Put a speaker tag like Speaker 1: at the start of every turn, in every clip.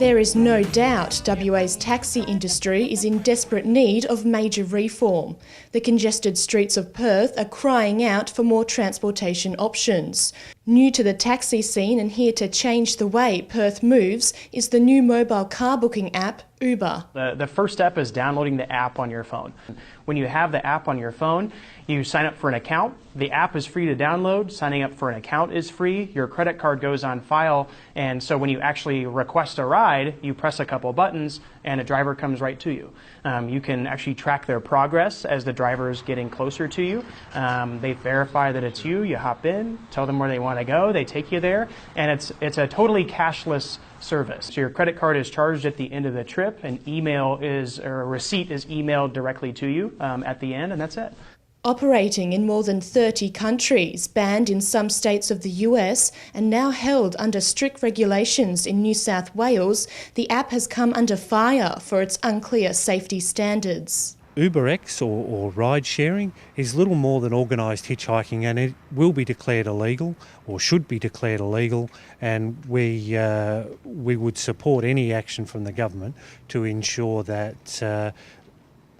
Speaker 1: There is no doubt WA's taxi industry is in desperate need of major reform. The congested streets of Perth are crying out for more transportation options. New to the taxi scene and here to change the way Perth moves is the new mobile car booking app, Uber.
Speaker 2: The first step is downloading the app on your phone. When you have the app on your phone, you sign up for an account. The app is free to download. Signing up for an account is free. Your credit card goes on file, and so when you actually request a ride, you press a couple buttons and a driver comes right to you. You can actually track their progress as the driver is getting closer to you. They verify that it's you. You hop in, tell them where they want to go, they take you there, and it's a totally cashless service. So your credit card is charged at the end of the trip, and a receipt is emailed directly to you at the end, and that's it.
Speaker 1: Operating in more than 30 countries, banned in some states of the US, and now held under strict regulations in New South Wales, the app has come under fire for its unclear safety standards.
Speaker 3: UberX, or ride sharing, is little more than organised hitchhiking, and it will be declared illegal, or should be declared illegal, and we would support any action from the government to ensure that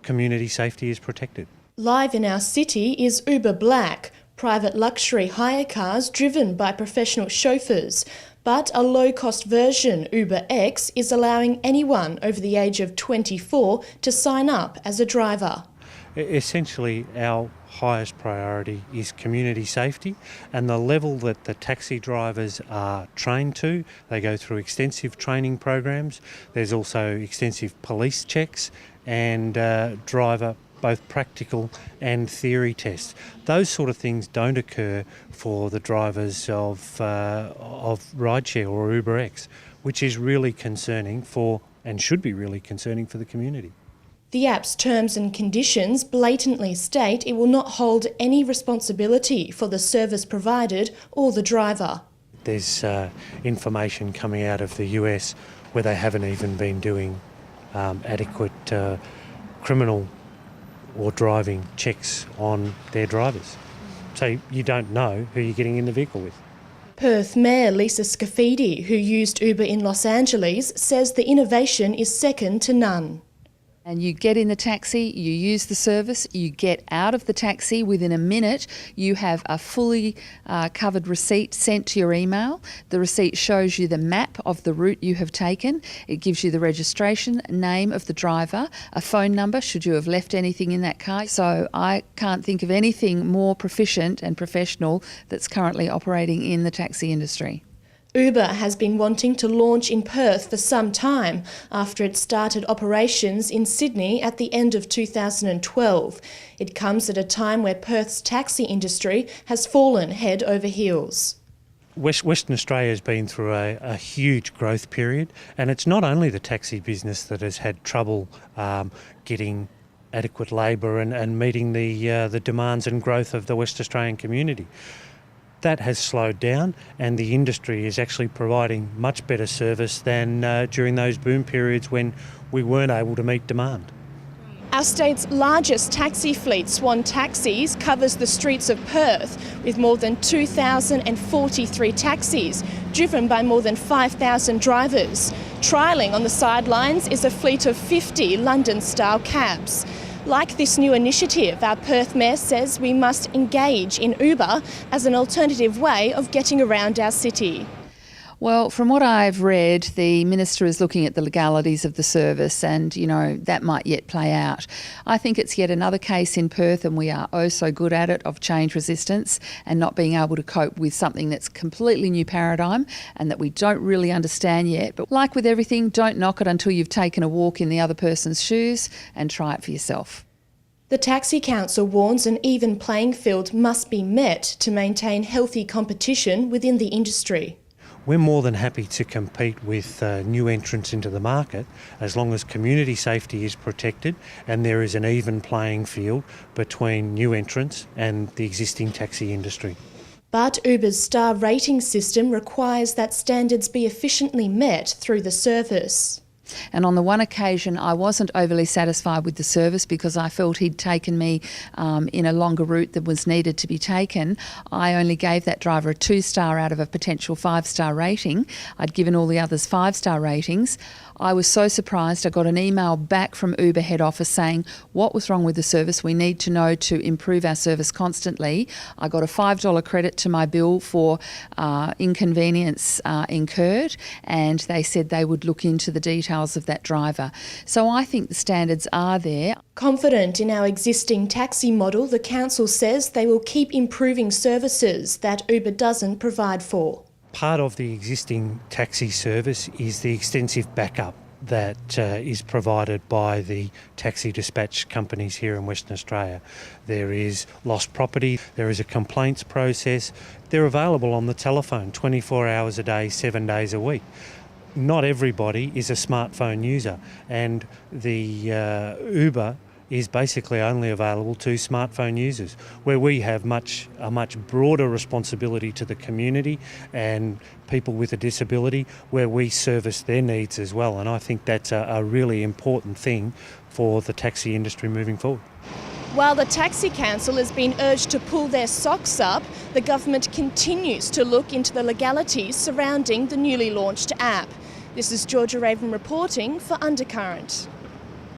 Speaker 3: community safety is protected.
Speaker 1: Live in our city is Uber Black, private luxury hire cars driven by professional chauffeurs. But a low-cost version, UberX, is allowing anyone over the age of 24 to sign up as a driver.
Speaker 3: Essentially, our highest priority is community safety, and the level that the taxi drivers are trained to. They go through extensive training programs. There's also extensive police checks and driver both practical and theory tests. Those sort of things don't occur for the drivers of rideshare or UberX, which is really concerning and should be really concerning for the community.
Speaker 1: The app's terms and conditions blatantly state it will not hold any responsibility for the service provided or the driver.
Speaker 3: There's information coming out of the US where they haven't even been doing adequate criminal or driving checks on their drivers. So you don't know who you're getting in the vehicle with.
Speaker 1: Perth Mayor Lisa Scafidi, who used Uber in Los Angeles, says the innovation is second to none.
Speaker 4: And you get in the taxi, you use the service, you get out of the taxi within a minute, you have a fully covered receipt sent to your email. The receipt shows you the map of the route you have taken. It gives you the registration, name of the driver, a phone number should you have left anything in that car. So I can't think of anything more proficient and professional that's currently operating in the taxi industry.
Speaker 1: Uber has been wanting to launch in Perth for some time after it started operations in Sydney at the end of 2012. It comes at a time where Perth's taxi industry has fallen head over heels.
Speaker 3: Western Australia has been through a huge growth period, and it's not only the taxi business that has had trouble getting adequate labour and meeting the demands and growth of the West Australian community. That has slowed down, and the industry is actually providing much better service than during those boom periods when we weren't able to meet demand.
Speaker 1: Our state's largest taxi fleet, Swan Taxis, covers the streets of Perth with more than 2,043 taxis, driven by more than 5,000 drivers. Trialling on the sidelines is a fleet of 50 London-style cabs. Like this new initiative, our Perth Mayor says we must engage in Uber as an alternative way of getting around our city.
Speaker 4: Well, from what I've read, the Minister is looking at the legalities of the service and, that might yet play out. I think it's yet another case in Perth, and we are oh so good at it, of change resistance and not being able to cope with something that's completely new paradigm and that we don't really understand yet. But like with everything, don't knock it until you've taken a walk in the other person's shoes and try it for yourself.
Speaker 1: The Taxi Council warns an even playing field must be met to maintain healthy competition within the industry.
Speaker 3: We're more than happy to compete with new entrants into the market as long as community safety is protected and there is an even playing field between new entrants and the existing taxi industry.
Speaker 1: But Uber's star rating system requires that standards be efficiently met through the service.
Speaker 4: And on the one occasion, I wasn't overly satisfied with the service because I felt he'd taken me in a longer route than was needed to be taken. I only gave that driver a 2-star out of a potential 5-star rating. I'd given all the others 5-star ratings. I was so surprised. I got an email back from Uber head office saying what was wrong with the service. We need to know to improve our service constantly. I got a $5 credit to my bill for inconvenience incurred, and they said they would look into the details of that driver. So I think the standards are there.
Speaker 1: Confident in our existing taxi model, the council says they will keep improving services that Uber doesn't provide for.
Speaker 3: Part of the existing taxi service is the extensive backup that is provided by the taxi dispatch companies here in Western Australia. There is lost property, there is a complaints process. They're available on the telephone 24 hours a day, 7 days a week. Not everybody is a smartphone user, and the Uber is basically only available to smartphone users, where we have a much broader responsibility to the community and people with a disability, where we service their needs as well. And I think that's a really important thing for the taxi industry moving forward.
Speaker 1: While the Taxi Council has been urged to pull their socks up, the government continues to look into the legalities surrounding the newly launched app. This is Georgia Raven reporting for Undercurrent.